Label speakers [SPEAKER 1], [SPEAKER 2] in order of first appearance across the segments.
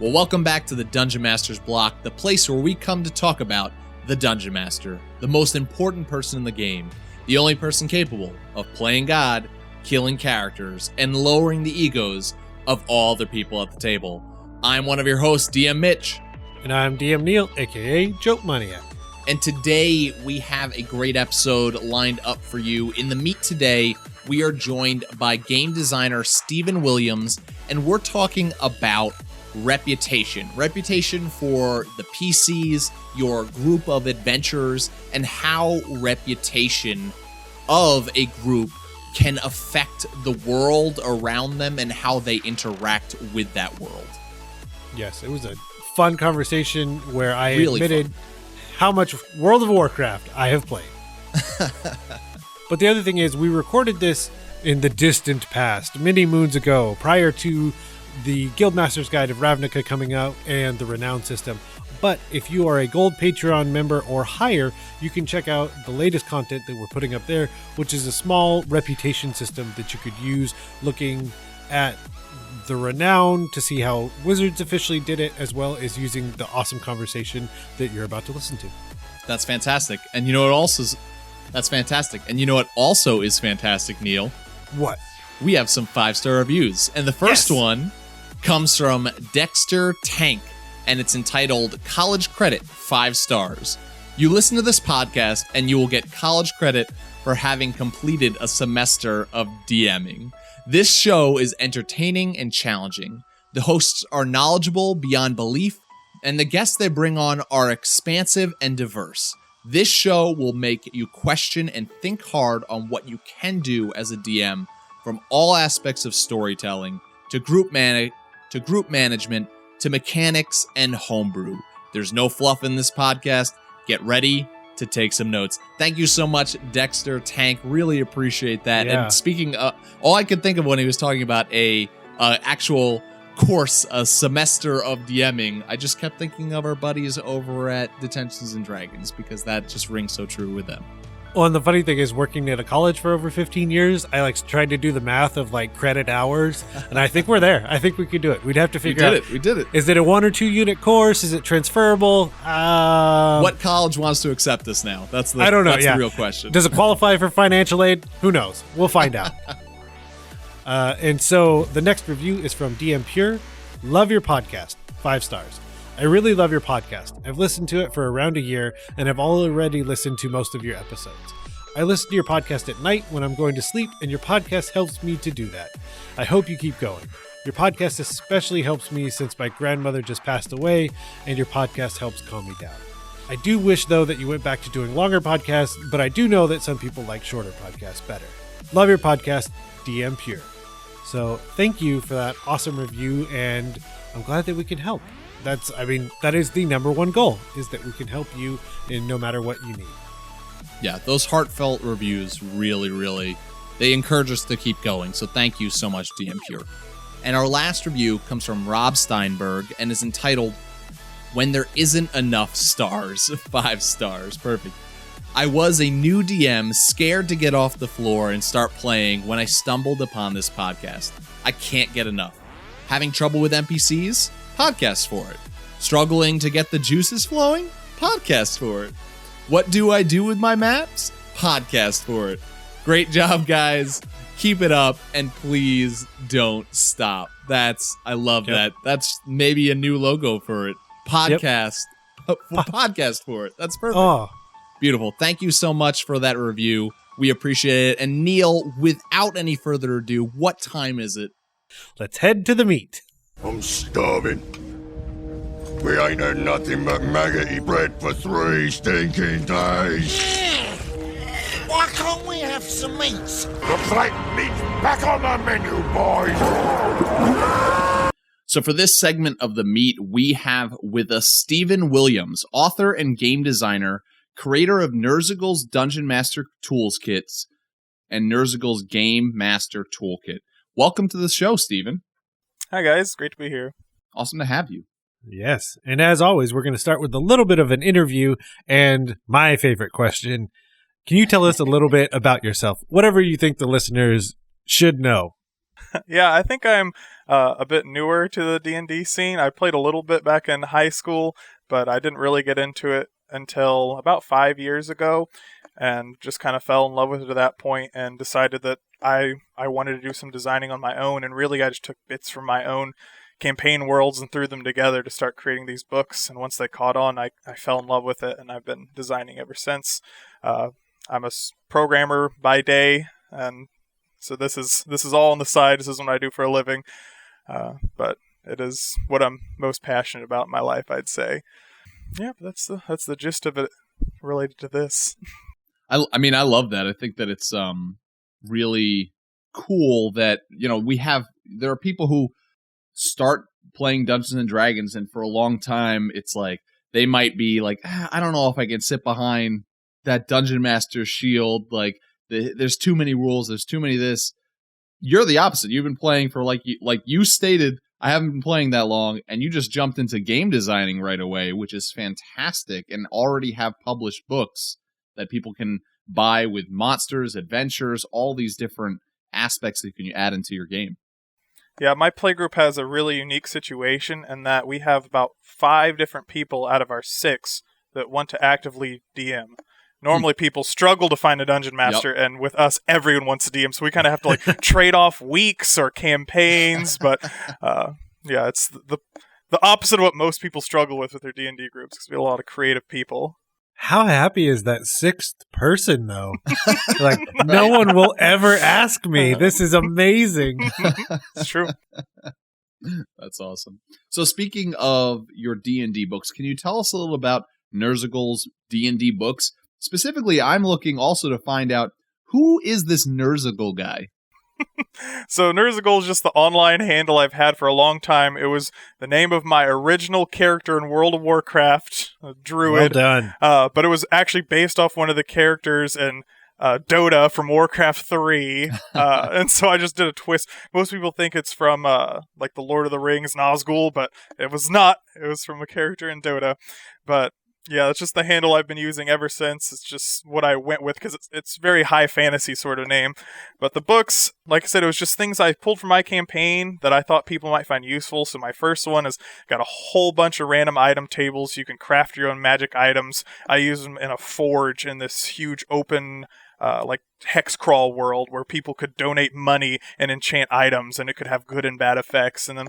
[SPEAKER 1] Well, welcome back to the Dungeon Master's Block, the place where we come to talk about the Dungeon Master, the most important person in the game, the only person capable of playing God, killing characters, and lowering the egos of all the people at the table. I'm one of your hosts, DM Mitch.
[SPEAKER 2] And I'm DM Neal, aka Joke Maniac.
[SPEAKER 1] And today we have a great episode lined up for you. In the meet today, we are joined by game designer Steven Williams, and we're talking about reputation for the PCs, your group of adventurers, and how reputation of a group can affect the world around them and how they interact with that world.
[SPEAKER 2] Yes, it was a fun conversation where I
[SPEAKER 1] Really
[SPEAKER 2] admitted
[SPEAKER 1] fun.
[SPEAKER 2] How much World of Warcraft I have played. But the other thing is, we recorded this in the distant past, many moons ago, prior to the Guildmaster's Guide of Ravnica coming out and the Renown system. But if you are a Gold Patreon member or higher, you can check out the latest content that we're putting up there, which is a small reputation system that you could use looking at the Renown to see how Wizards officially did it, as well as using the awesome conversation that you're about to listen to.
[SPEAKER 1] That's fantastic. And you know what also is fantastic, Neal?
[SPEAKER 2] What?
[SPEAKER 1] We have some 5-star reviews. And the first one comes from Dexter Tank, and it's entitled College Credit 5 stars. You listen to this podcast and you will get college credit for having completed a semester of DMing. This show is entertaining and challenging. The hosts are knowledgeable beyond belief, and the guests they bring on are expansive and diverse. This show will make you question and think hard on what you can do as a DM, from all aspects of storytelling to group management to mechanics and homebrew. There's no fluff in this podcast. Get ready to take some notes. Thank you so much, Dexter Tank. Really appreciate that.
[SPEAKER 2] Yeah.
[SPEAKER 1] And speaking of, all I could think of when he was talking about a actual course, a semester of DMing, I just kept thinking of our buddies over at Detentions and Dragons, because that just rings so true with them.
[SPEAKER 2] Well, and the funny thing is, working at a college for over 15 years, I tried to do the math of credit hours, and I think we're there. I think we could do it. We'd have to figure out.
[SPEAKER 1] We did it.
[SPEAKER 2] Is it a 1 or 2 unit course? Is it transferable?
[SPEAKER 1] What college wants to accept this now?
[SPEAKER 2] I don't know.
[SPEAKER 1] That's the real question.
[SPEAKER 2] Does it qualify for financial aid? Who knows? We'll find out. And so the next review is from DM Pure. Love your podcast. 5 stars. I really love your podcast. I've listened to it for around a year, and I've already listened to most of your episodes. I listen to your podcast at night when I'm going to sleep, and your podcast helps me to do that. I hope you keep going. Your podcast especially helps me since my grandmother just passed away, and your podcast helps calm me down. I do wish, though, that you went back to doing longer podcasts, but I do know that some people like shorter podcasts better. Love your podcast, DM Pure. So thank you for that awesome review, and I'm glad that we can help. That is the number one goal, is that we can help you in no matter what you need.
[SPEAKER 1] Yeah, those heartfelt reviews really, they encourage us to keep going. So thank you so much, DM Pure. And our last review comes from Rob Steinberg and is entitled When There Isn't Enough Stars. 5 stars. Perfect. I was a new DM, scared to get off the floor and start playing when I stumbled upon this podcast. I can't get enough. Having trouble with NPCs? Podcast for it. Struggling to get the juices flowing? Podcast for it. What do I do with my maps? Podcast for it. Great job, guys. Keep it up, and please don't stop. I love that. That's maybe a new logo for it. Podcast. Podcast for it. That's perfect.
[SPEAKER 2] Oh.
[SPEAKER 1] Beautiful. Thank you so much for that review. We appreciate it. And Neal, without any further ado, what time is it?
[SPEAKER 2] Let's head to the meat.
[SPEAKER 3] I'm starving. We ain't had nothing but maggoty bread for 3 stinking days.
[SPEAKER 4] Why can't we have some meats?
[SPEAKER 3] The flat meat's back on the menu, boys.
[SPEAKER 1] So for this segment of the meet, we have with us Steven Williams, author and game designer, creator of Nerzigul's Dungeon Master Tools Kits and Nerzigul's Game Master Toolkit. Welcome to the show, Steven.
[SPEAKER 5] Hi, guys. Great to be here.
[SPEAKER 1] Awesome to have you.
[SPEAKER 2] Yes. And as always, we're going to start with a little bit of an interview and my favorite question. Can you tell us a little bit about yourself? Whatever you think the listeners should know.
[SPEAKER 5] Yeah, I think I'm a bit newer to the D&D scene. I played a little bit back in high school, but I didn't really get into it until about 5 years ago, and just kind of fell in love with it at that point and decided that I wanted to do some designing on my own. And really, I just took bits from my own campaign worlds and threw them together to start creating these books. And once they caught on, I fell in love with it, and I've been designing ever since. I'm a programmer by day, and so this is all on the side. This is what I do for a living, but it is what I'm most passionate about in my life, I'd say. Yeah, but that's the gist of it related to this.
[SPEAKER 1] I mean, I love that. I think that it's really cool that, you know, there are people who start playing Dungeons and Dragons, and for a long time it's like they might be like, I don't know if I can sit behind that Dungeon Master shield, like there's too many rules, there's too many this. You're the opposite. You've been playing for, like you stated, I haven't been playing that long, and you just jumped into game designing right away, which is fantastic, and already have published books that people can buy with monsters, adventures, all these different aspects that you can add into your game.
[SPEAKER 5] Yeah, my playgroup has a really unique situation in that we have about 5 different people out of our 6 that want to actively DM. Normally people struggle to find a dungeon master, and with us, everyone wants to DM, so we kind of have to like trade off weeks or campaigns, but yeah, it's the opposite of what most people struggle with their D&D groups, because we have a lot of creative people.
[SPEAKER 2] How happy is that 6th person, though? Like, no one will ever ask me. This is amazing.
[SPEAKER 5] It's true.
[SPEAKER 1] That's awesome. So speaking of your D&D books, can you tell us a little about Nerzagul's D&D books? Specifically, I'm looking also to find out, who is this Nerzagul guy?
[SPEAKER 5] So Nerzagul is just the online handle I've had for a long time. It was the name of my original character in World of Warcraft, a druid.
[SPEAKER 2] Well done.
[SPEAKER 5] But it was actually based off one of the characters in Dota from Warcraft 3. And so I just did a twist. Most people think it's from like the Lord of the Rings, Nazgul, but it was not. It was from a character in Dota. But yeah, it's just the handle I've been using ever since. It's just what I went with because it's very high fantasy sort of name. But the books, like I said, it was just things I pulled from my campaign that I thought people might find useful. So my first one has got a whole bunch of random item tables. You can craft your own magic items. I use them in a forge in this huge open like hex crawl world where people could donate money and enchant items, and it could have good and bad effects. And then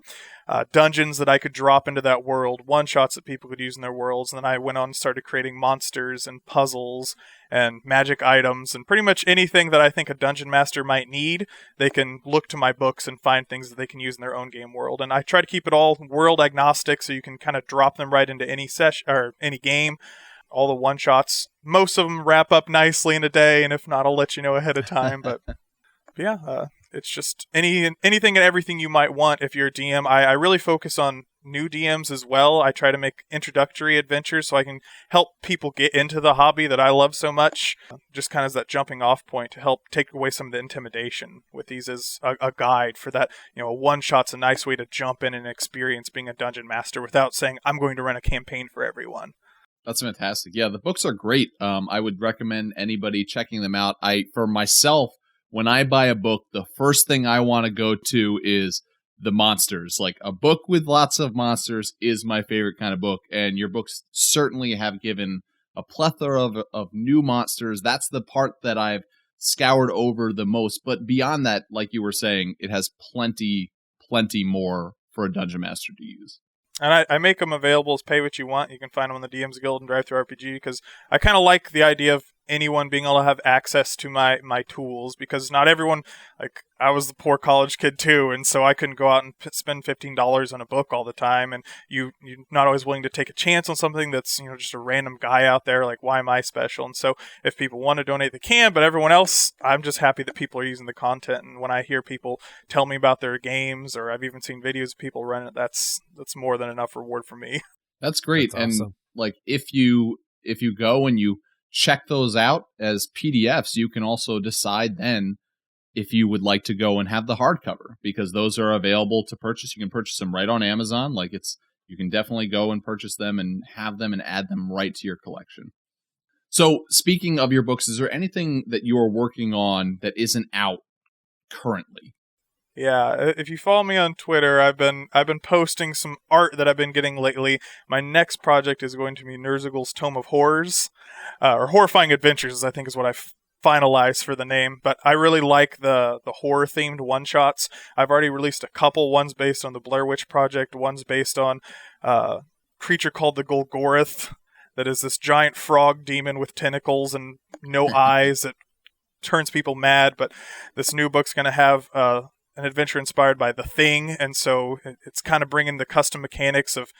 [SPEAKER 5] dungeons that I could drop into that world, one-shots that people could use in their worlds. And then I went on and started creating monsters and puzzles and magic items, and pretty much anything that I think a dungeon master might need, they can look to my books and find things that they can use in their own game world. And I try to keep it all world agnostic, so you can kind of drop them right into any session or any game. All the one-shots, most of them wrap up nicely in a day, and if not, I'll let you know ahead of time. But yeah, it's just anything and everything you might want if you're a DM. I really focus on new DMs as well. I try to make introductory adventures so I can help people get into the hobby that I love so much, just kind of as that jumping off point to help take away some of the intimidation with these as a guide for that. You know, a one-shot's a nice way to jump in and experience being a dungeon master without saying, I'm going to run a campaign for everyone.
[SPEAKER 1] That's fantastic. Yeah, the books are great. I would recommend anybody checking them out. For myself, when I buy a book, the first thing I want to go to is the monsters. Like, a book with lots of monsters is my favorite kind of book, and your books certainly have given a plethora of new monsters. That's the part that I've scoured over the most. But beyond that, like you were saying, it has plenty more for a dungeon master to use.
[SPEAKER 5] And I make them available as pay what you want. You can find them on the DM's Guild and Drive Thru RPG, because I kind of like the idea of anyone being able to have access to my tools, because not everyone, like, I was the poor college kid too, and so I couldn't go out and spend $15 on a book all the time, and you're not always willing to take a chance on something that's, you know, just a random guy out there. Like, why am I special? And so if people want to donate, they can, but everyone else, I'm just happy that people are using the content. And when I hear people tell me about their games, or I've even seen videos of people run it, that's more than enough reward for me.
[SPEAKER 1] That's great.
[SPEAKER 2] That's awesome.
[SPEAKER 1] And like, if you go and you check those out as PDFs, you can also decide then if you would like to go and have the hardcover, because those are available to purchase. You can purchase them right on Amazon. Like, you can definitely go and purchase them and have them and add them right to your collection. So speaking of your books, is there anything that you are working on that isn't out currently?
[SPEAKER 5] Yeah, if you follow me on Twitter, I've been posting some art that I've been getting lately. My next project is going to be Nerzigul's Tome of Horrors, or Horrifying Adventures, I think is what I finalized for the name. But I really like the horror themed one shots. I've already released a couple. One's based on the Blair Witch Project. One's based on creature called the Golgoroth, that is this giant frog demon with tentacles and no eyes that turns people mad. But this new book's going to have an adventure inspired by The Thing, and so it's kind of bringing the custom mechanics of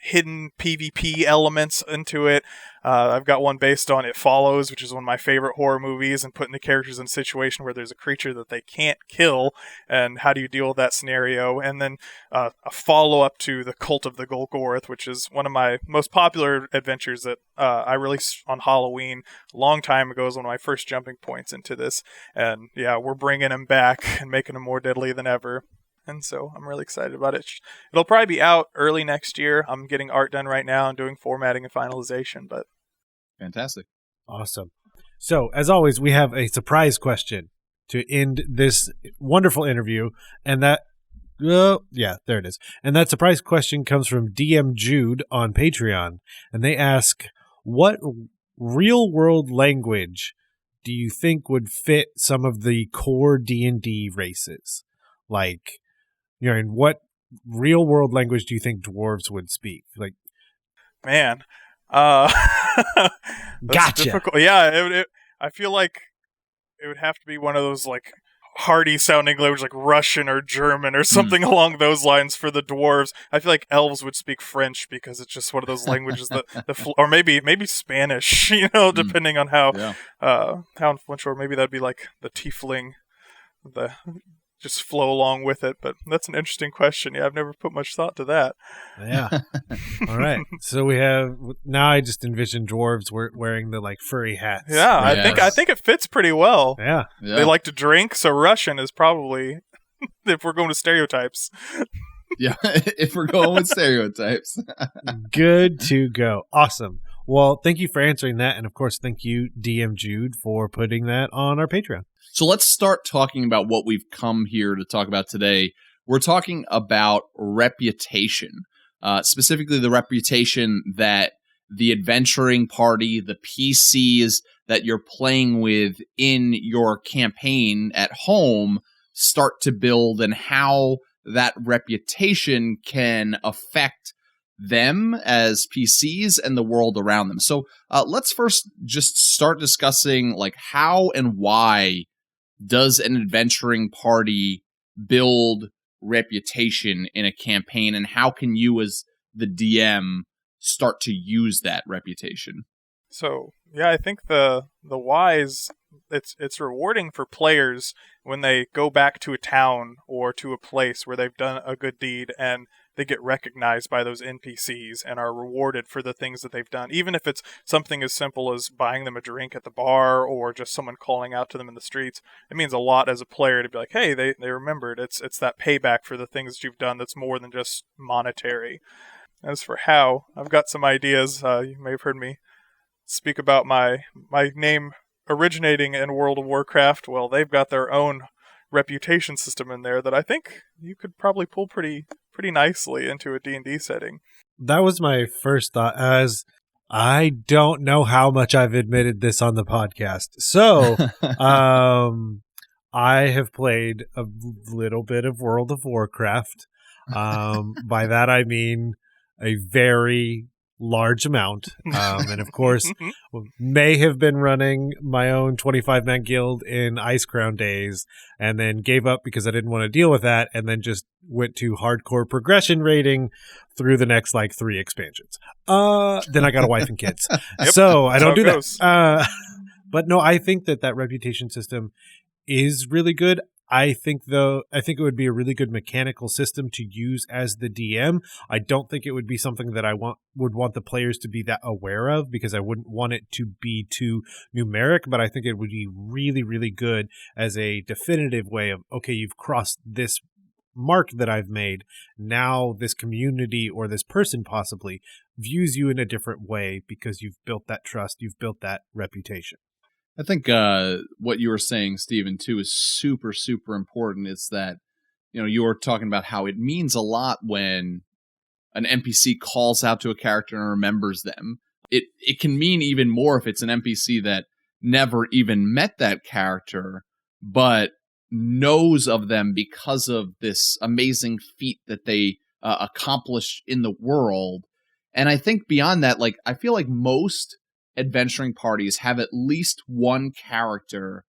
[SPEAKER 5] hidden PvP elements into it. I've got one based on It Follows, which is one of my favorite horror movies, and putting the characters in a situation where there's a creature that they can't kill, and how do you deal with that scenario. And then a follow-up to The Cult of the Golgoroth, which is one of my most popular adventures that I released on Halloween a long time ago. Is one of my first jumping points into this. And yeah, we're bringing him back and making him more deadly than ever. And so I'm really excited about it. It'll probably be out early next year. I'm getting art done right now and doing formatting and finalization. But
[SPEAKER 1] Fantastic.
[SPEAKER 2] Awesome. So, as always, we have a surprise question to end this wonderful interview. And that, yeah, there it is. And that surprise question comes from DM Jude on Patreon. And they ask, what real-world language do you think would fit some of the core D&D races? Like, you know, in what real world language do you think dwarves would speak? Like,
[SPEAKER 5] man, that's
[SPEAKER 2] gotcha.
[SPEAKER 5] difficult. Yeah, I feel like it would have to be one of those like hardy sounding language, like Russian or German or something along those lines for the dwarves. I feel like elves would speak French because it's just one of those languages that or maybe Spanish. You know, depending on how influential. Or maybe that'd be like the tiefling, just flow along with it. But that's an interesting question. Yeah, I've never put much thought to that.
[SPEAKER 2] Yeah. All right. So we have, now I just envision dwarves wearing the like furry hats.
[SPEAKER 5] Yeah, I think it fits pretty well.
[SPEAKER 2] Yeah.
[SPEAKER 5] They like to drink, so Russian is probably, if we're going to stereotypes.
[SPEAKER 1] Yeah, if we're going with stereotypes.
[SPEAKER 2] Good to go. Awesome. Well, thank you for answering that. And of course, thank you, DM Jude, for putting that on our Patreon.
[SPEAKER 1] So let's start talking about what we've come here to talk about today. We're talking about reputation, specifically the reputation that the adventuring party, the PCs that you're playing with in your campaign at home start to build, and how that reputation can affect them as PCs and the world around them. So let's first just start discussing like how and why does an adventuring party build reputation in a campaign, and how can you as the DM start to use that reputation?
[SPEAKER 5] So yeah, I think the whys, it's rewarding for players when they go back to a town or to a place where they've done a good deed and they get recognized by those NPCs and are rewarded for the things that they've done. Even if it's something as simple as buying them a drink at the bar or just someone calling out to them in the streets, it means a lot as a player to be like, hey, they remembered. It's that payback for the things that you've done that's more than just monetary. As for how, I've got some ideas. You may have heard me speak about my name originating in World of Warcraft. Well, they've got their own reputation system in there that I think you could probably pull pretty nicely into a D&D setting.
[SPEAKER 2] That was my first thought, as I don't know how much I've admitted this on the podcast. So, I have played a little bit of World of Warcraft. By that I mean a very large amount. And of course, may have been running my own 25-man guild in Icecrown days, and then gave up because I didn't want to deal with that, and then just went to hardcore progression rating through the next like 3 expansions. Then I got a wife and kids. So I don't do that. But no, I think that reputation system is really good. I think it would be a really good mechanical system to use as the DM. I don't think it would be something that I would want the players to be that aware of, because I wouldn't want it to be too numeric, but I think it would be really, really good as a definitive way of, okay, you've crossed this mark that I've made. Now this community or this person possibly views you in a different way because you've built that trust, you've built that reputation.
[SPEAKER 1] I think what you were saying, Stephen, too, is super, super important. It's that you were talking about how it means a lot when an NPC calls out to a character and remembers them. It can mean even more if it's an NPC that never even met that character, but knows of them because of this amazing feat that they accomplished in the world. And I think beyond that, like, I feel like most adventuring parties have at least one character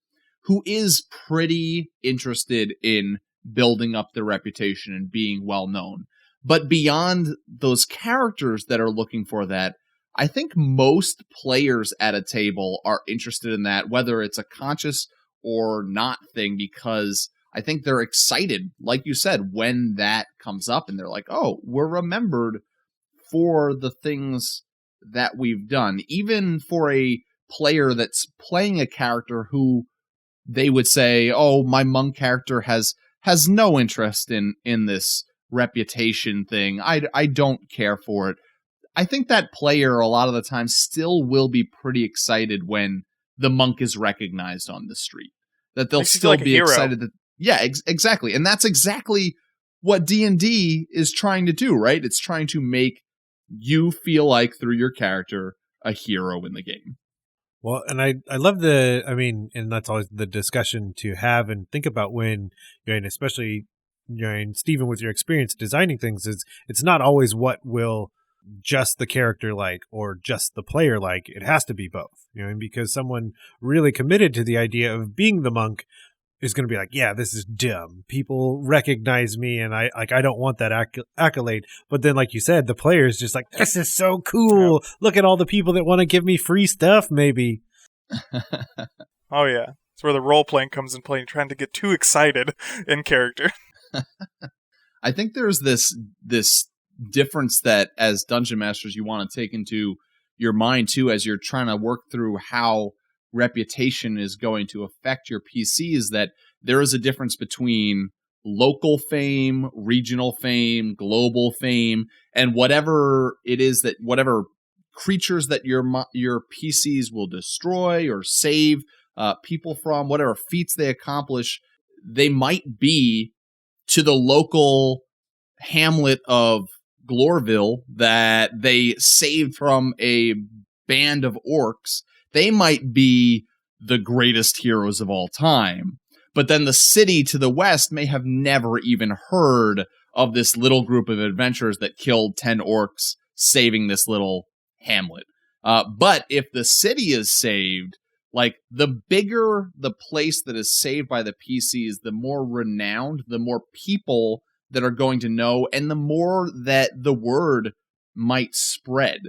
[SPEAKER 1] who is pretty interested in building up their reputation and being well known. But beyond those characters that are looking for that, I think most players at a table are interested in that, whether it's a conscious or not thing, because I think they're excited, like you said, when that comes up and they're like, oh, we're remembered for the things that we've done. Even for a player that's playing a character who they would say, oh, my monk character has no interest in this reputation thing. I don't care for it. I think that player a lot of the time still will be pretty excited when the monk is recognized on the street. That they'll still
[SPEAKER 5] like
[SPEAKER 1] be excited that exactly. And that's exactly what D&D is trying to do, right? It's trying to make you feel like through your character a hero in the game.
[SPEAKER 2] Well, and I love and that's always the discussion to have and think about when, and especially, and Stephen, with your experience designing things, is it's not always what will just the character like or just the player like. It has to be both, and because someone really committed to the idea of being the monk is going to be like, yeah, this is dumb. People recognize me, and I don't want that accolade. But then, like you said, the player is just like, this is so cool. Yeah. Look at all the people that want to give me free stuff, maybe.
[SPEAKER 5] Oh, yeah. It's where the role-playing comes in play, trying to get too excited in character.
[SPEAKER 1] I think there's this difference that as dungeon masters you want to take into your mind, too, as you're trying to work through how reputation is going to affect your PCs, that there is a difference between local fame, regional fame, global fame, and whatever it is that whatever creatures that your PCs will destroy or save people from, whatever feats they accomplish, they might be to the local hamlet of Glorville that they saved from a band of orcs. They might be the greatest heroes of all time. But then the city to the west may have never even heard of this little group of adventurers that killed 10 orcs, saving this little hamlet. But if the city is saved, like, the bigger the place that is saved by the PCs, the more renowned, the more people that are going to know, and the more that the word might spread.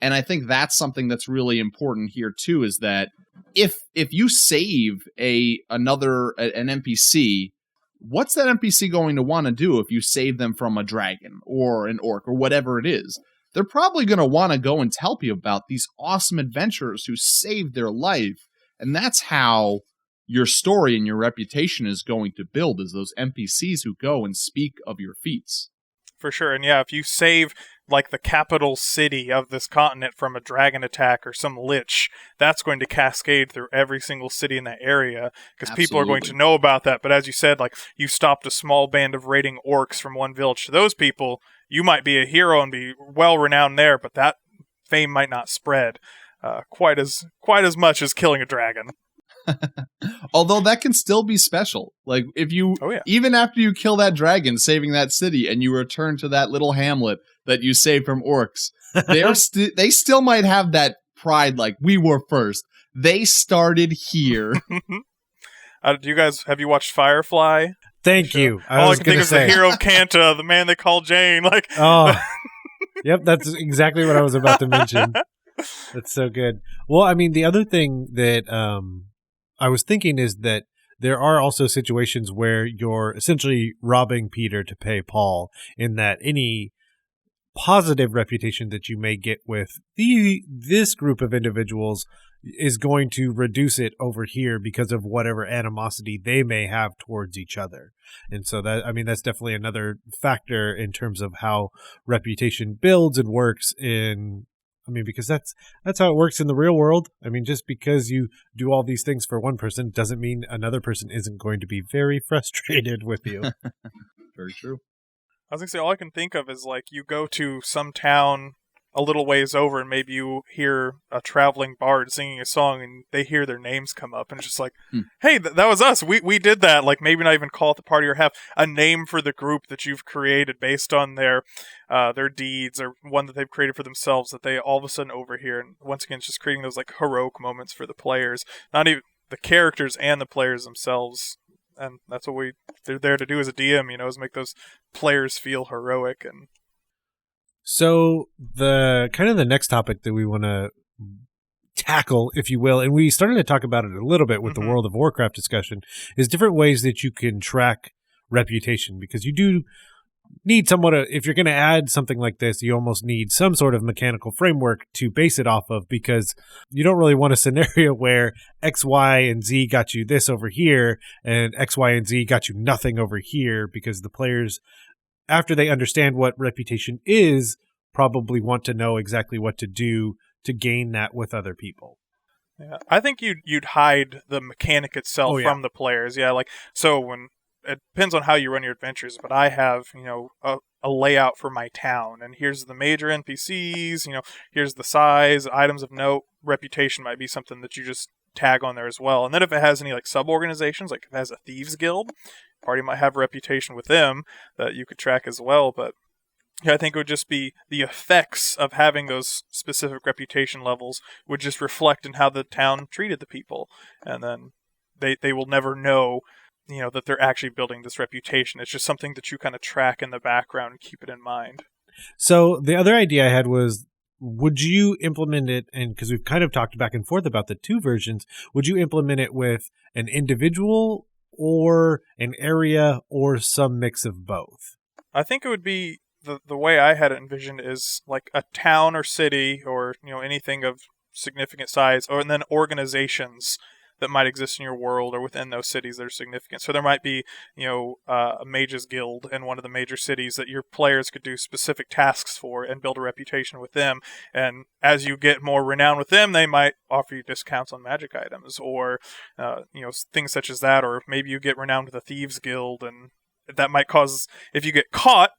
[SPEAKER 1] And I think that's something that's really important here too, is that if you save an NPC, what's that NPC going to want to do if you save them from a dragon or an orc or whatever it is? They're probably going to want to go and tell you about these awesome adventurers who saved their life. And that's how your story and your reputation is going to build, is those NPCs who go and speak of your feats.
[SPEAKER 5] For sure. And yeah, if you save like the capital city of this continent from a dragon attack or some lich, that's going to cascade through every single city in that area, because people are going to know about that. But as you said, like, you stopped a small band of raiding orcs from one village. To those people, you might be a hero and be well renowned there, but that fame might not spread quite as much as killing a dragon.
[SPEAKER 1] Although that can still be special. Like, if you, even after you kill that dragon, saving that city, and you return to that little hamlet that you saved from orcs, they still might have that pride, like, we were first. They started here.
[SPEAKER 5] Have you watched Firefly?
[SPEAKER 2] Thank you.
[SPEAKER 5] All I can think of is the hero of Kanta, the man they call Jane. Like,
[SPEAKER 2] oh, yep, that's exactly what I was about to mention. That's so good. Well, I mean, the other thing that I was thinking is that there are also situations where you're essentially robbing Peter to pay Paul, in that any positive reputation that you may get with this group of individuals is going to reduce it over here because of whatever animosity they may have towards each other. And so that's definitely another factor in terms of how reputation builds and works in I mean, because that's how it works in the real world. I mean, just because you do all these things for one person doesn't mean another person isn't going to be very frustrated with you.
[SPEAKER 1] Very true.
[SPEAKER 5] I was gonna say, all I can think of is like you go to some town a little ways over, and maybe you hear a traveling bard singing a song, and they hear their names come up, and it's just like, hey, that was us. We did that. Like maybe not even call it the party or have a name for the group that you've created based on their deeds or one that they've created for themselves that they all of a sudden overhear. And once again, it's just creating those like heroic moments for the players, not even the characters and the players themselves. And that's what they're there to do as a DM, is make those players feel heroic. And
[SPEAKER 2] so the kind of the next topic that we want to tackle, if you will, and we started to talk about it a little bit with the World of Warcraft discussion, is different ways that you can track reputation, because you do need somewhat if you're going to add something like this, you almost need some sort of mechanical framework to base it off of, because you don't really want a scenario where X, Y, and Z got you this over here and X, Y, and Z got you nothing over here, because the players, after they understand what reputation is, probably want to know exactly what to do to gain that with other people.
[SPEAKER 5] Yeah, I think you'd hide the mechanic itself from the players. Yeah, like so when it depends on how you run your adventures, but I have a layout for my town, and here's the major NPCs. Here's the size, items of note. Reputation might be something that you just tag on there as well. And then if it has any like sub organizations, like if it has a thieves guild, party might have a reputation with them that you could track as well. But yeah, I think it would just be the effects of having those specific reputation levels would just reflect in how the town treated the people, and then they will never know that they're actually building this reputation. It's just something that you kind of track in the background and keep it in mind.
[SPEAKER 2] So the other idea I had was, would you implement it, and because we've kind of talked back and forth about the two versions, would you implement it with an individual or an area or some mix of both?
[SPEAKER 5] I think it would be the way I had it envisioned is like a town or city or anything of significant size, and then organizations that might exist in your world or within those cities that are significant. So there might be, a mages guild in one of the major cities that your players could do specific tasks for and build a reputation with them. And as you get more renowned with them, they might offer you discounts on magic items or, things such as that. Or maybe you get renowned with a thieves guild, and that might cause, if you get caught,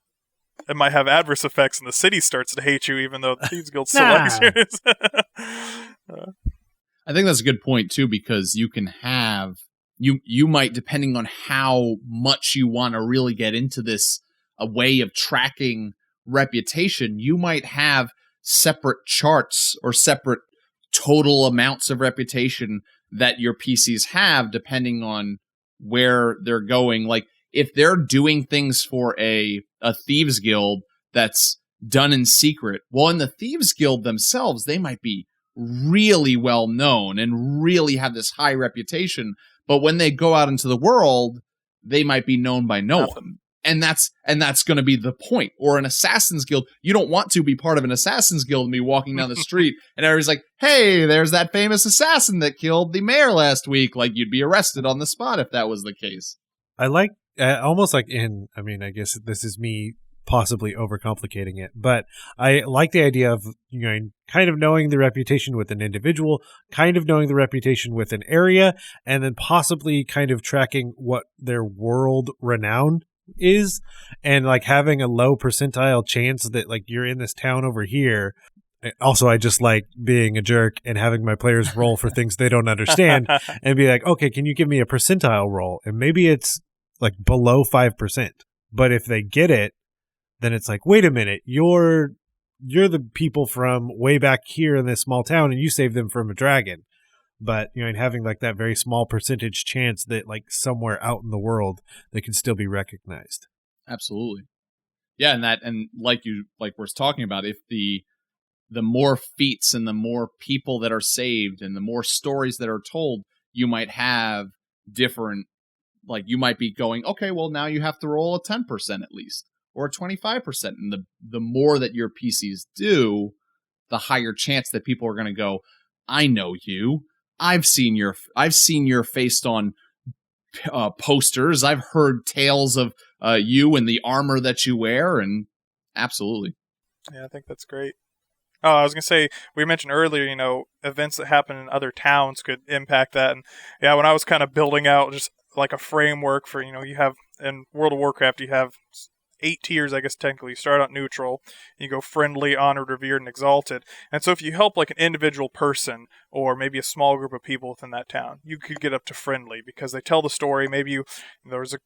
[SPEAKER 5] it might have adverse effects and the city starts to hate you, even though the thieves guild still likes you.
[SPEAKER 1] I think that's a good point too, because you can have you might, depending on how much you want to really get into this a way of tracking reputation, you might have separate charts or separate total amounts of reputation that your PCs have depending on where they're going. Like if they're doing things for a thieves guild that's done in secret, well, in the thieves guild themselves, they might be really well known and really have this high reputation, but when they go out into the world, they might be known by no one. And that's going to be the point. Or an assassin's guild, you don't want to be part of an assassin's guild and be walking down the street and everybody's like, hey, there's that famous assassin that killed the mayor last week. Like you'd be arrested on the spot if that was the case.
[SPEAKER 2] I like almost like I guess this is me possibly overcomplicating it, but I like the idea of kind of knowing the reputation with an individual, kind of knowing the reputation with an area, and then possibly kind of tracking what their world renown is, and like having a low percentile chance that like you're in this town over here. Also, I just like being a jerk and having my players roll for things they don't understand and be like, okay, can you give me a percentile roll? And maybe it's like below 5%, but if they get it, then it's like, wait a minute, you're the people from way back here in this small town and you saved them from a dragon. But, and having like that very small percentage chance that like somewhere out in the world they can still be recognized.
[SPEAKER 1] Absolutely. Yeah. And like we're talking about, if the more feats and the more people that are saved and the more stories that are told, you might have different, like you might be going, okay, well now you have to roll a 10% at least, or 25%. And the more that your PCs do, the higher chance that people are going to go, I know you. I've seen your face on posters. I've heard tales of you and the armor that you wear. And absolutely.
[SPEAKER 5] Yeah, I think that's great. Oh, I was gonna say, we mentioned earlier, events that happen in other towns could impact that. And yeah, when I was kind of building out just like a framework for, you have in World of Warcraft, you have 8 tiers, I guess technically. You start out neutral, you go friendly, honored, revered, and exalted. And so if you help like an individual person or maybe a small group of people within that town, you could get up to friendly because they tell the story. Maybe there was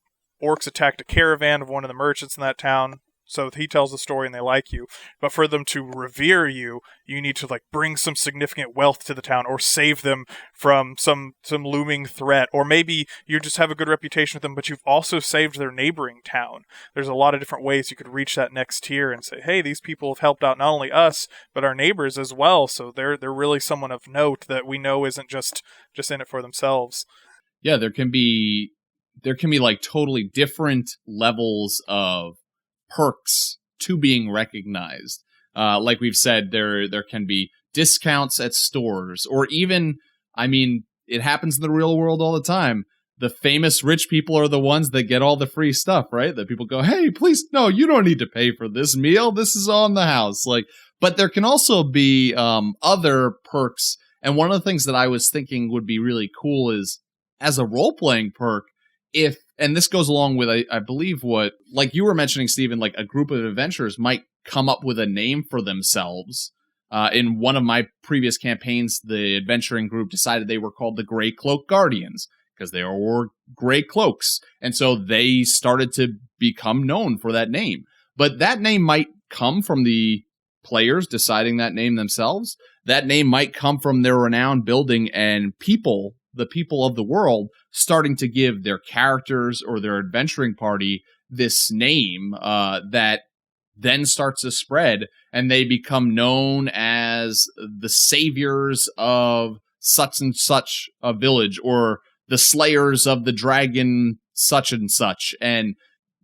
[SPEAKER 5] orcs attacked a caravan of one of the merchants in that town. So he tells the story and they like you. But for them to revere you, you need to like bring some significant wealth to the town or save them from some looming threat. Or maybe you just have a good reputation with them, but you've also saved their neighboring town. There's a lot of different ways you could reach that next tier and say, hey, these people have helped out not only us, but our neighbors as well. So they're really someone of note that we know isn't just in it for themselves.
[SPEAKER 1] Yeah, there can be like totally different levels of perks to being recognized. Like we've said, there can be discounts at stores, or even, I mean, it happens in the real world all the time. The famous rich people are the ones that get all the free stuff, right? That people go, hey, please, no, you don't need to pay for this meal. This is on the house. But there can also be other perks. And one of the things that I was thinking would be really cool is, as a role-playing perk, and this goes along with, I believe, what, like you were mentioning, Stephen, like a group of adventurers might come up with a name for themselves. In one of my previous campaigns, the adventuring group decided they were called the Grey Cloak Guardians because they wore gray cloaks. And so they started to become known for that name. But that name might come from the players deciding that name themselves. That name might come from their renowned building and the people of the world starting to give their characters or their adventuring party this name that then starts to spread, and they become known as the saviors of such and such a village, or the slayers of the dragon such and such. And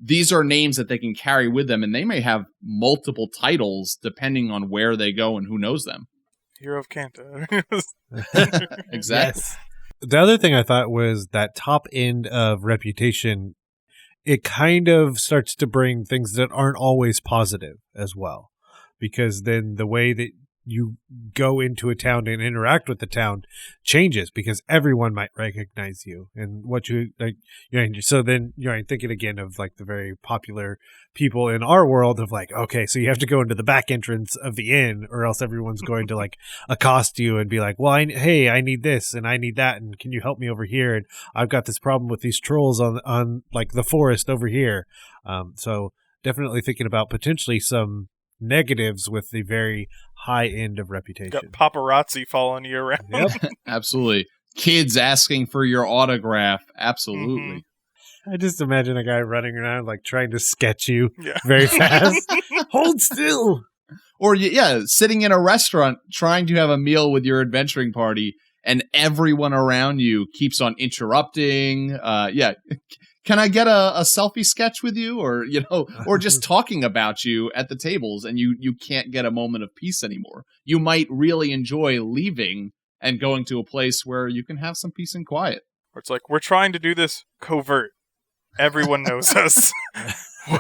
[SPEAKER 1] these are names that they can carry with them, and they may have multiple titles depending on where they go and who knows them.
[SPEAKER 5] Hero of Kanta.
[SPEAKER 1] Exactly.
[SPEAKER 2] Yes. The other thing I thought was that top end of reputation, it kind of starts to bring things that aren't always positive as well. Because then the way that you go into a town and interact with the town changes, because everyone might recognize you and what you like. So then you're thinking again of like the very popular people in our world of like, okay, so you have to go into the back entrance of the inn, or else everyone's going to like accost you and be like, well, hey, I need this and I need that, and can you help me over here? And I've got this problem with these trolls on like the forest over here. So definitely thinking about potentially some negatives with the very high end of reputation.
[SPEAKER 5] Got paparazzi following you around.
[SPEAKER 2] Yep.
[SPEAKER 1] Absolutely. Kids asking for your autograph. Absolutely.
[SPEAKER 2] I just imagine a guy running around like trying to sketch you very fast. Hold still.
[SPEAKER 1] Or sitting in a restaurant trying to have a meal with your adventuring party, and everyone around you keeps on interrupting. Can I get a selfie sketch with you? Or, or just talking about you at the tables, and you can't get a moment of peace anymore. You might really enjoy leaving and going to a place where you can have some peace and quiet.
[SPEAKER 5] Or it's like, we're trying to do this covert. Everyone knows us.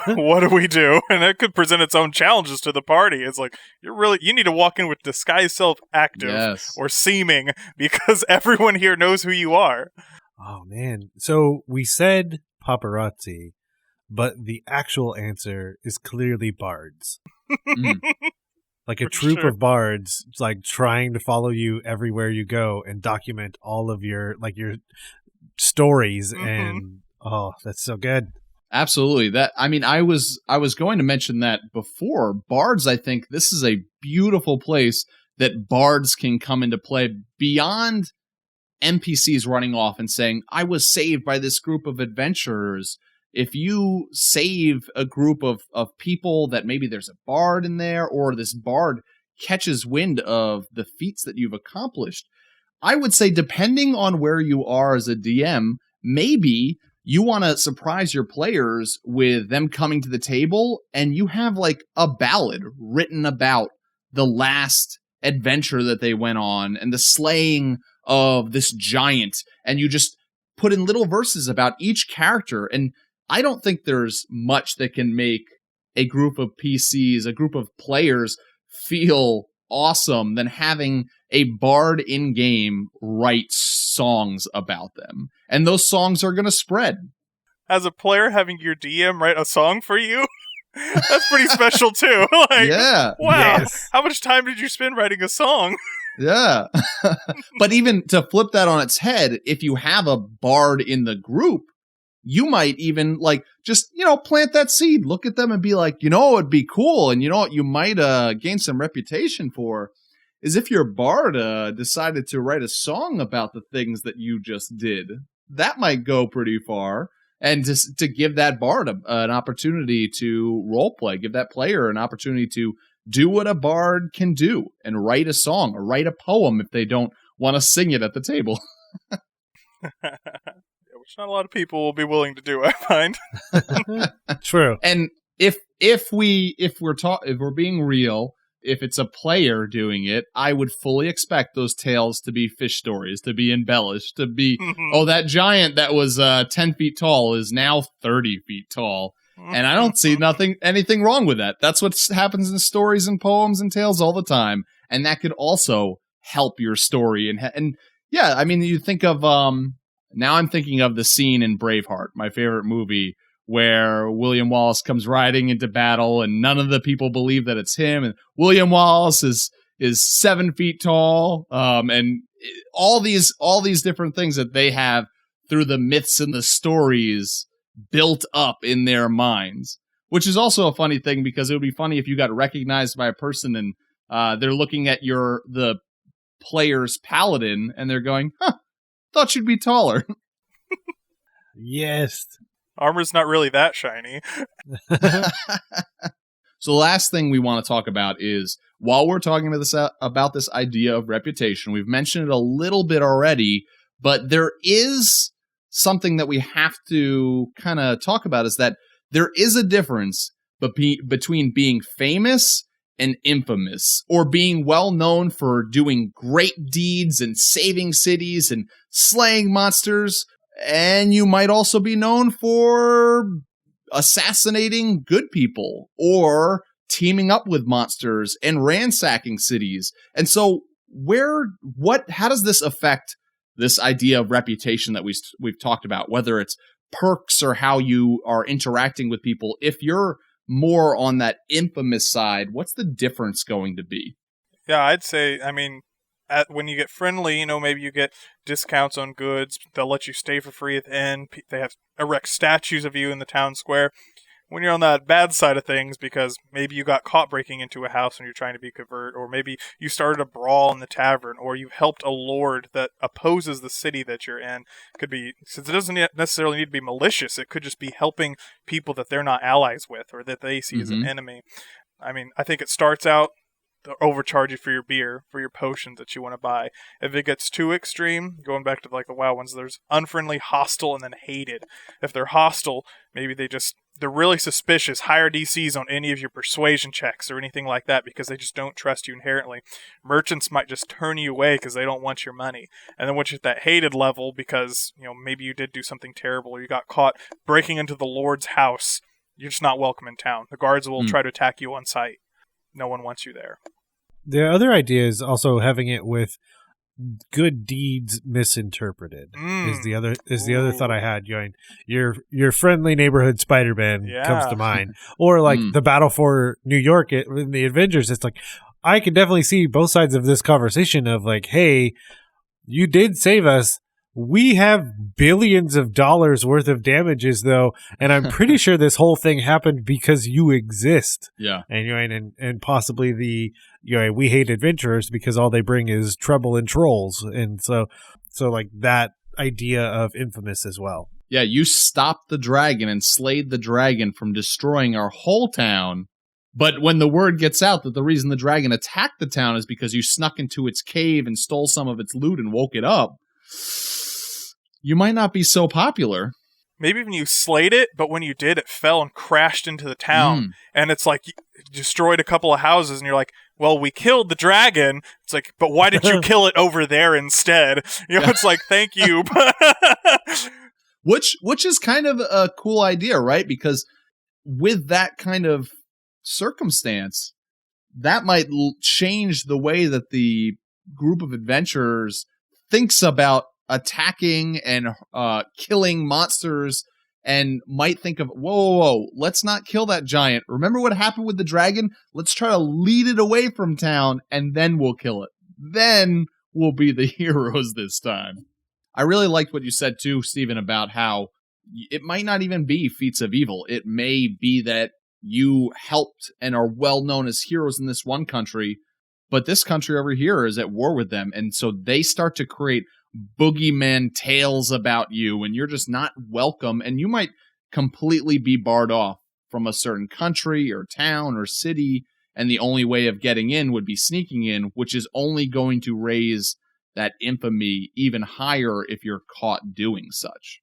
[SPEAKER 5] What do we do? And it could present its own challenges to the party. It's like, you need to walk in with disguise self active or seeming, because everyone here knows who you are.
[SPEAKER 2] Oh, man. So we said paparazzi, but the actual answer is clearly bards. Like a troop of bards, like trying to follow you everywhere you go and document all of your stories. And that's so good.
[SPEAKER 1] Absolutely. I was going to mention that before. Bards, I think this is a beautiful place that bards can come into play beyond NPCs running off and saying, I was saved by this group of adventurers. If you save a group of people that maybe there's a bard in there, or this bard catches wind of the feats that you've accomplished, I would say, depending on where you are as a DM, maybe you want to surprise your players with them coming to the table and you have like a ballad written about the last adventure that they went on and the slaying of this giant, and you just put in little verses about each character. And I don't think there's much that can make a group of PCs, a group of players, feel awesome than having a bard in game write songs about them. And those songs are going to spread.
[SPEAKER 5] As a player, having your DM write a song for you, that's pretty special too. Like,
[SPEAKER 1] yeah.
[SPEAKER 5] Wow.
[SPEAKER 2] Yes.
[SPEAKER 5] How much time did you spend writing a song?
[SPEAKER 1] Yeah. But even to flip that on its head, if you have a bard in the group, you might even like just, plant that seed, look at them and be like, it'd be cool. And you know what you might gain some reputation for is if your bard decided to write a song about the things that you just did. That might go pretty far. And just to give that bard an opportunity to roleplay, give that player an opportunity to do what a bard can do and write a song or write a poem if they don't want to sing it at the table.
[SPEAKER 5] Which not a lot of people will be willing to do, I find.
[SPEAKER 2] True.
[SPEAKER 1] And if we're being real, if it's a player doing it, I would fully expect those tales to be fish stories, to be embellished, to be, that giant that was 10 feet tall is now 30 feet tall. And I don't see anything wrong with that. That's what happens in stories and poems and tales all the time. And that could also help your story. And yeah, I mean, you think of, now I'm thinking of the scene in Braveheart, my favorite movie, where William Wallace comes riding into battle and none of the people believe that it's him. And William Wallace is 7 feet tall. And all these different things that they have through the myths and the stories built up in their minds, which is also a funny thing because it would be funny if you got recognized by a person and they're looking at the player's paladin and they're going, thought you'd be taller.
[SPEAKER 2] Yes.
[SPEAKER 5] Armor's not really that shiny.
[SPEAKER 1] So the last thing we want to talk about is, while we're talking about this idea of reputation, we've mentioned it a little bit already, but there is something that we have to kind of talk about, is that there is a difference between being famous and infamous, or being well known for doing great deeds and saving cities and slaying monsters. And you might also be known for assassinating good people or teaming up with monsters and ransacking cities. And so how does this affect this idea of reputation that we've talked about, whether it's perks or how you are interacting with people? If you're more on that infamous side, what's the difference going to be?
[SPEAKER 5] Yeah, I'd say, when you get friendly, maybe you get discounts on goods. They'll let you stay for free at the end. They have erect statues of you in the town square. When you're on that bad side of things, because maybe you got caught breaking into a house and you're trying to be covert, or maybe you started a brawl in the tavern, or you've helped a lord that opposes the city that you're in. Could be, since it doesn't necessarily need to be malicious, it could just be helping people that they're not allies with or that they see as an enemy. I think it starts out, they'll overcharge you for your beer, for your potions that you want to buy. If it gets too extreme, going back to like the WoW ones, there's unfriendly, hostile, and then hated. If they're hostile, maybe they're really suspicious, higher DCs on any of your persuasion checks or anything like that because they just don't trust you inherently. Merchants might just turn you away because they don't want your money. And then once you're at that hated level, because maybe you did do something terrible or you got caught breaking into the Lord's house, you're just not welcome in town. The guards will try to attack you on sight. No one wants you there.
[SPEAKER 2] The other idea is also having it with good deeds misinterpreted. Is the other thought I had. Going, your friendly neighborhood Spider-Man comes to mind, or like the Battle for New York in the Avengers. It's like I can definitely see both sides of this conversation of like, hey, you did save us. We have billions of dollars worth of damages, though, and I'm pretty sure this whole thing happened because you exist.
[SPEAKER 1] Yeah,
[SPEAKER 2] and possibly we hate adventurers because all they bring is trouble and trolls, and so like that idea of infamous as well.
[SPEAKER 1] Yeah, you stopped the dragon and slayed the dragon from destroying our whole town. But when the word gets out that the reason the dragon attacked the town is because you snuck into its cave and stole some of its loot and woke it up, you might not be so popular.
[SPEAKER 5] Maybe even you slayed it, but when you did, it fell and crashed into the town. And it's like you destroyed a couple of houses, and you're like, well, we killed the dragon. It's like, but why did you kill it over there instead? It's like, thank you.
[SPEAKER 1] Which is kind of a cool idea, right? Because with that kind of circumstance, that might change the way that the group of adventurers thinks about attacking and killing monsters, and might think of, whoa, let's not kill that giant. Remember what happened with the dragon? Let's try to lead it away from town, and then we'll kill it. Then we'll be the heroes this time. I really liked what you said too, Stephen, about how it might not even be feats of evil. It may be that you helped and are well known as heroes in this one country, but this country over here is at war with them. And so they start to create boogeyman tales about you, and you're just not welcome. And you might completely be barred off from a certain country or town or city. And the only way of getting in would be sneaking in, which is only going to raise that infamy even higher if you're caught doing such.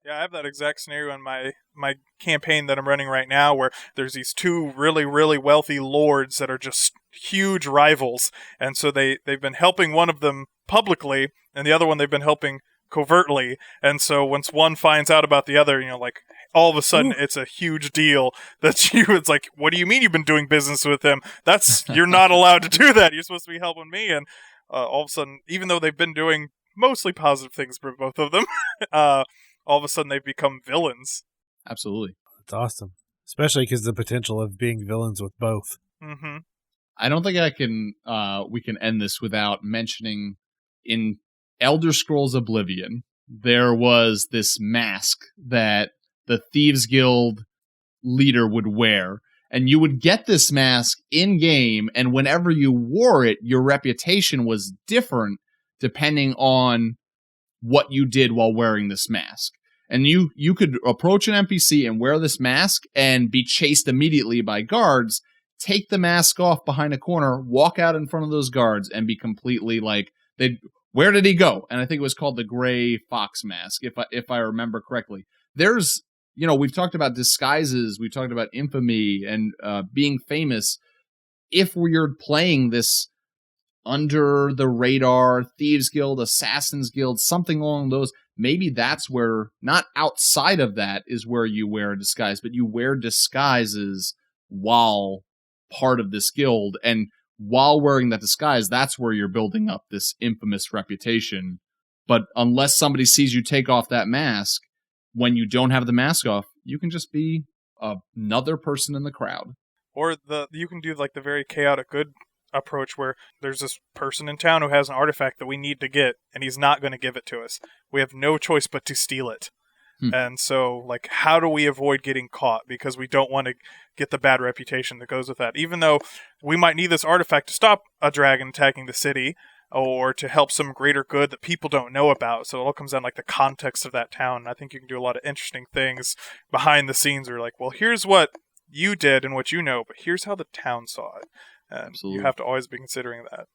[SPEAKER 5] Yeah, I have that exact scenario in my campaign that I'm running right now, where there's these two really, really wealthy lords that are just huge rivals. And so they've been helping one of them publicly, and the other one they've been helping covertly. And so once one finds out about the other, like, all of a sudden it's a huge deal that it's like, what do you mean you've been doing business with him? You're not allowed to do that. You're supposed to be helping me. And all of a sudden, even though they've been doing mostly positive things for both of them, all of a sudden they've become villains.
[SPEAKER 1] Absolutely.
[SPEAKER 2] That's awesome. Especially because the potential of being villains with both.
[SPEAKER 5] Mm-hmm.
[SPEAKER 1] I don't think we can end this without mentioning, in Elder Scrolls Oblivion, there was this mask that the Thieves Guild leader would wear. And you would get this mask in-game, and whenever you wore it, your reputation was different depending on what you did while wearing this mask. And you could approach an NPC and wear this mask and be chased immediately by guards, take the mask off behind a corner, walk out in front of those guards, and be completely like, where did he go? And I think it was called the Gray Fox Mask, if I remember correctly. There's, we've talked about disguises, we've talked about infamy and being famous. If we're playing this under the radar, Thieves Guild, Assassins Guild, something along those, maybe that's where, not outside of that is where you wear a disguise, but you wear disguises while part of this guild. And while wearing that disguise, that's where you're building up this infamous reputation. But unless somebody sees you take off that mask, when you don't have the mask off, you can just be another person in the crowd.
[SPEAKER 5] Or you can do like the very chaotic good approach, where there's this person in town who has an artifact that we need to get, and he's not going to give it to us. We have no choice but to steal it. And so, like, how do we avoid getting caught? Because we don't want to get the bad reputation that goes with that. Even though we might need this artifact to stop a dragon attacking the city, or to help some greater good that people don't know about. So it all comes down like the context of that town. And I think you can do a lot of interesting things behind the scenes, where like, well, here's what you did and what you know, but here's how the town saw it. And absolutely, you have to always be considering that.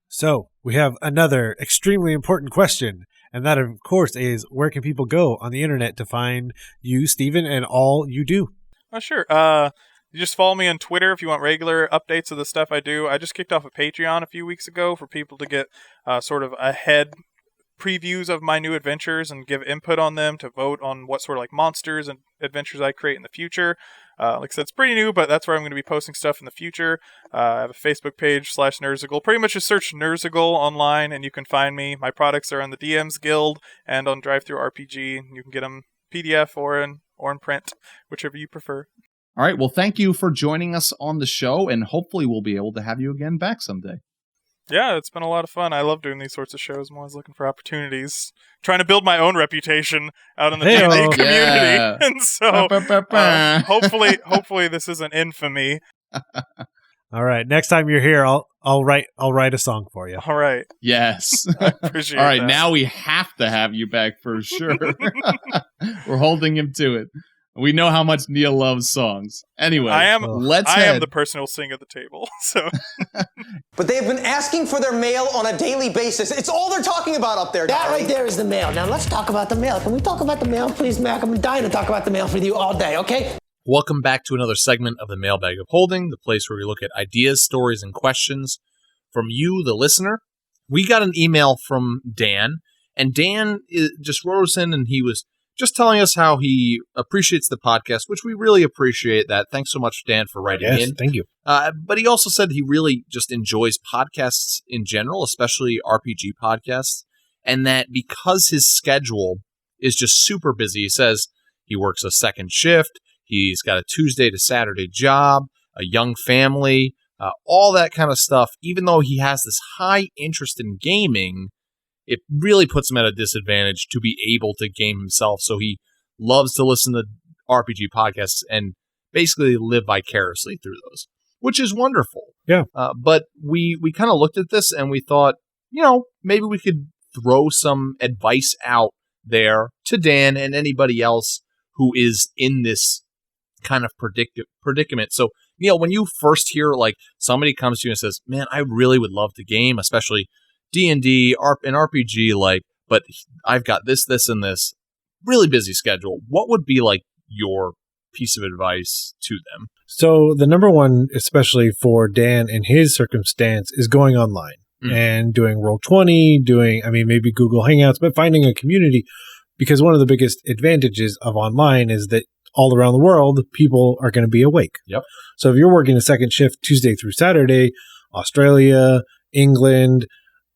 [SPEAKER 2] So we have another extremely important question, and that, of course, is where can people go on the internet to find you, Stephen, and all you do?
[SPEAKER 5] Oh, sure. You just follow me on Twitter if you want regular updates of the stuff I do. I just kicked off a Patreon a few weeks ago for people to get sort of ahead previews of my new adventures and give input on them, to vote on what sort of like monsters and adventures I create in the future. Like I said, it's pretty new, but that's where I'm going to be posting stuff in the future. I have a Facebook page /Nerzigal. Pretty much just search Nerzigal online and you can find me. My products are on the DM's Guild and on DriveThruRPG. You can get them PDF or in print, whichever you prefer.
[SPEAKER 1] All right. Well, thank you for joining us on the show, and hopefully we'll be able to have you again back someday.
[SPEAKER 5] Yeah, it's been a lot of fun. I love doing these sorts of shows. I'm always looking for opportunities, trying to build my own reputation out in the D&D community. Yeah. And so hopefully this isn't infamy.
[SPEAKER 2] All right, next time you're here, I'll write a song for you.
[SPEAKER 5] All right.
[SPEAKER 1] Yes.
[SPEAKER 5] I appreciate
[SPEAKER 1] All right,
[SPEAKER 5] that.
[SPEAKER 1] Now we have to have you back for sure. We're holding him to it. We know how much Neal loves songs. Anyway, I am
[SPEAKER 5] the person who'll sing at the table. So,
[SPEAKER 6] but they've been asking for their mail on a daily basis. It's all they're talking about up there.
[SPEAKER 4] That right there is the mail. Now let's talk about the mail. Can we talk about the mail, please, Mac? I'm dying to talk about the mail with you all day, okay?
[SPEAKER 1] Welcome back to another segment of the Mailbag of Holding, the place where we look at ideas, stories, and questions from you, the listener. We got an email from Dan, and Dan just wrote us in, and he was
[SPEAKER 7] just telling us how he appreciates the podcast, which we really appreciate that. Thanks so much, Dan, for writing in.
[SPEAKER 2] Thank you.
[SPEAKER 7] But he also said he really just enjoys podcasts in general, especially RPG podcasts, and that because his schedule is just super busy, he says he works a second shift, he's got a Tuesday to Saturday job, a young family, all that kind of stuff. Even though he has this high interest in gaming, it really puts him at a disadvantage to be able to game himself. So he loves to listen to RPG podcasts and basically live vicariously through those, which is wonderful.
[SPEAKER 2] Yeah.
[SPEAKER 7] But we kind of looked at this and we thought, maybe we could throw some advice out there to Dan and anybody else who is in this kind of predicament. So, Neal, when you first hear like somebody comes to you and says, man, I really would love to game, especially D&D, an RPG, but I've got this, and this really busy schedule. What would be like your piece of advice to them?
[SPEAKER 2] So the number one, especially for Dan in his circumstance, is going online and doing Roll20, maybe Google Hangouts, but finding a community, because one of the biggest advantages of online is that all around the world, people are going to be awake.
[SPEAKER 7] Yep.
[SPEAKER 2] So if you're working a second shift Tuesday through Saturday, Australia, England,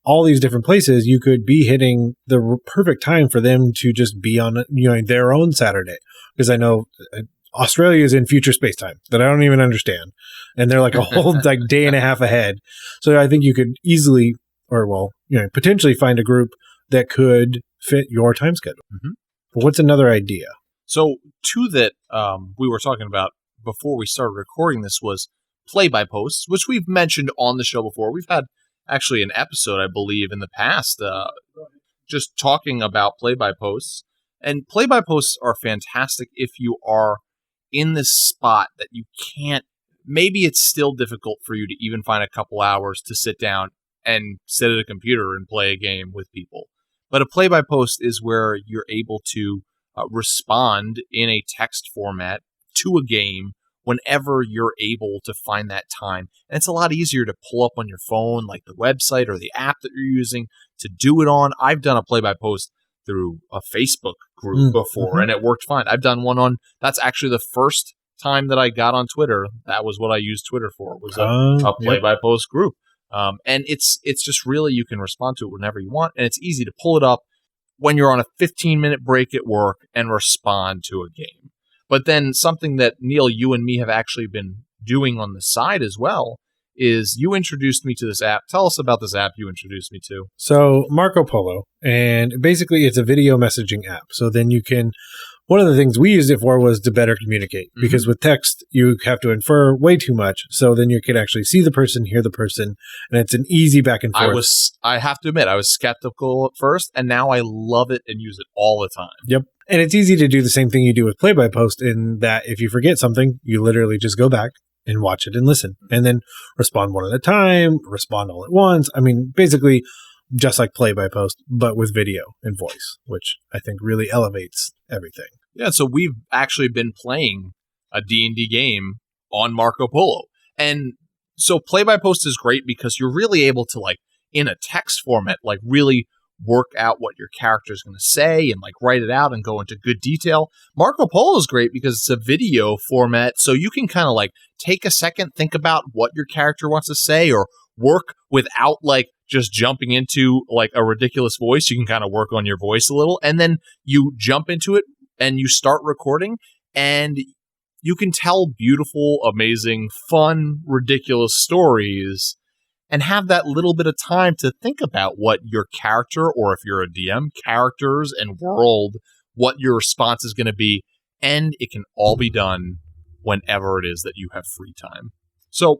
[SPEAKER 2] all these different places, you could be hitting the perfect time for them to just be on their own Saturday. Because I know Australia is in future space time that I don't even understand. And they're like a whole day and a half ahead. So I think you could easily, potentially find a group that could fit your time schedule.
[SPEAKER 7] Mm-hmm.
[SPEAKER 2] But what's another idea?
[SPEAKER 7] So two that we were talking about before we started recording this was play-by-posts, which we've mentioned on the show before. We've had actually an episode, I believe, in the past just talking about play-by-posts. And play-by-posts are fantastic if you are in this spot that you can't, maybe it's still difficult for you to even find a couple hours to sit down and sit at a computer and play a game with people. But a play-by-post is where you're able to respond in a text format to a game whenever you're able to find that time. And it's a lot easier to pull up on your phone, like the website or the app that you're using to do it on. I've done a play-by-post through a Facebook group before, and it worked fine. I've done one that's actually the first time that I got on Twitter. That was what I used Twitter for, was a play-by-post group. And it's just really, you can respond to it whenever you want, and it's easy to pull it up when you're on a 15-minute break at work and respond to a game. But then something that, Neal, you and me have actually been doing on the side as well is you introduced me to this app. Tell us about this app you introduced me to.
[SPEAKER 2] So Marco Polo, and basically it's a video messaging app. So then you can, one of the things we used it for was to better communicate, because with text, you have to infer way too much. So then you can actually see the person, hear the person, and it's an easy back and forth.
[SPEAKER 7] I have to admit, I was skeptical at first, and now I love it and use it all the time.
[SPEAKER 2] Yep. And it's easy to do the same thing you do with play-by-post, in that if you forget something, you literally just go back and watch it and listen, and then respond one at a time, respond all at once. I mean, basically just like play-by-post, but with video and voice, which I think really elevates everything.
[SPEAKER 7] Yeah, so we've actually been playing a D&D game on Marco Polo. And so play-by-post is great because you're really able to, in a text format, really work out what your character is going to say and write it out and go into good detail. Marco Polo is great because it's a video format, so you can kind of take a second, think about what your character wants to say, or work without just jumping into a ridiculous voice. You can kind of work on your voice a little, and then you jump into it and you start recording, and you can tell beautiful, amazing, fun, ridiculous stories and have that little bit of time to think about what your character, or if you're a DM, characters and world, what your response is going to be. And it can all be done whenever it is that you have free time. So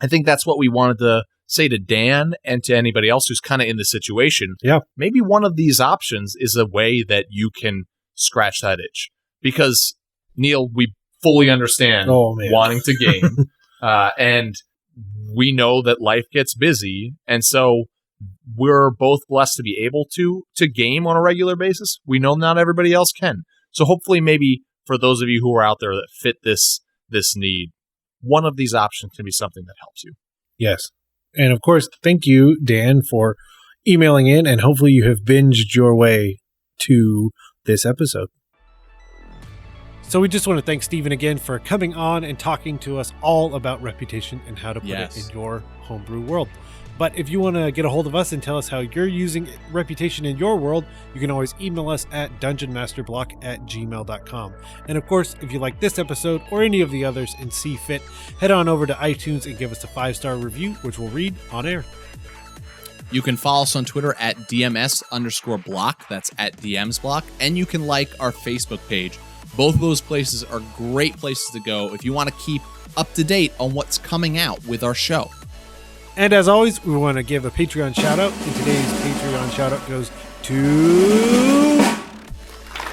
[SPEAKER 7] I think that's what we wanted to say to Dan and to anybody else who's kind of in the situation.
[SPEAKER 2] Yeah.
[SPEAKER 7] Maybe one of these options is a way that you can scratch that itch. Because, Neal, we fully understand wanting to game. And we know that life gets busy, and so we're both blessed to be able to game on a regular basis. We know not everybody else can. So hopefully, maybe for those of you who are out there that fit this need, one of these options can be something that helps you.
[SPEAKER 2] Yes. And of course, thank you, Dan, for emailing in, and hopefully you have binged your way to this episode. So we just want to thank Steven again for coming on and talking to us all about Reputation and how to put it in your homebrew world. But if you want to get a hold of us and tell us how you're using Reputation in your world, you can always email us at dungeonmasterblock@gmail.com. And of course, if you like this episode or any of the others and see fit, head on over to iTunes and give us a 5-star review, which we'll read on air.
[SPEAKER 1] You can follow us on Twitter at DMS_block. That's at DMsBlock. And you can like our Facebook page. Both of those places are great places to go if you want to keep up to date on what's coming out with our show.
[SPEAKER 2] And as always, we want to give a Patreon shout out. And today's Patreon shout out goes to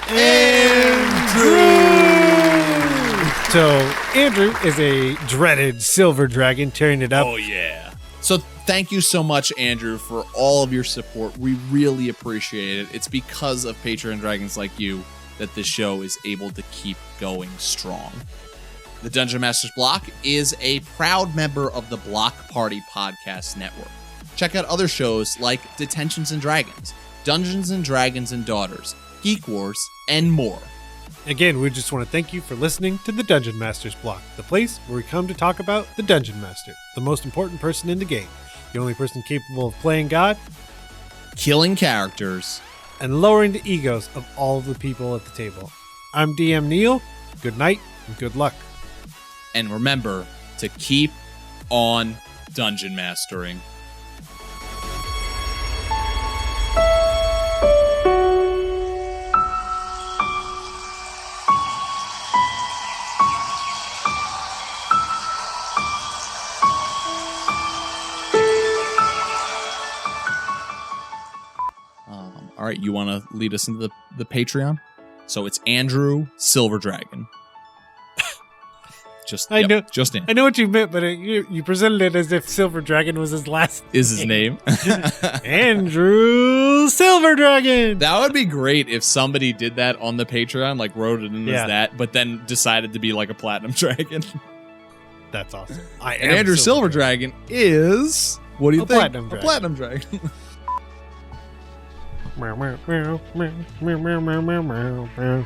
[SPEAKER 2] Andrew. So Andrew is a dreaded silver dragon tearing it up.
[SPEAKER 1] Oh, yeah. So thank you so much, Andrew, for all of your support. We really appreciate it. It's because of Patreon dragons like you that this show is able to keep going strong. The Dungeon Masters Block is a proud member of the Block Party Podcast Network. Check out other shows like Detentions and Dragons, Dungeons and Dragons and Daughters, Geek Wars, and more.
[SPEAKER 2] Again, we just want to thank you for listening to the Dungeon Masters Block, the place where we come to talk about the Dungeon Master, the most important person in the game, the only person capable of playing God,
[SPEAKER 1] killing characters,
[SPEAKER 2] and lowering the egos of all of the people at the table. I'm DM Neal. Good night and good luck.
[SPEAKER 1] And remember to keep on dungeon mastering. All right, you want to lead us into the Patreon? So it's Andrew Silver Dragon.
[SPEAKER 2] I know what you meant, but you presented it as if Silver Dragon was his last
[SPEAKER 1] is his name.
[SPEAKER 2] Andrew Silver Dragon.
[SPEAKER 1] That would be great if somebody did that on the Patreon, like wrote it in as that, but then decided to be like a platinum dragon.
[SPEAKER 2] That's awesome.
[SPEAKER 1] And Andrew Silver Dragon is, what do you think? A platinum dragon.
[SPEAKER 2] Meow, meow, meow, meow, meow, meow, meow, meow, meow.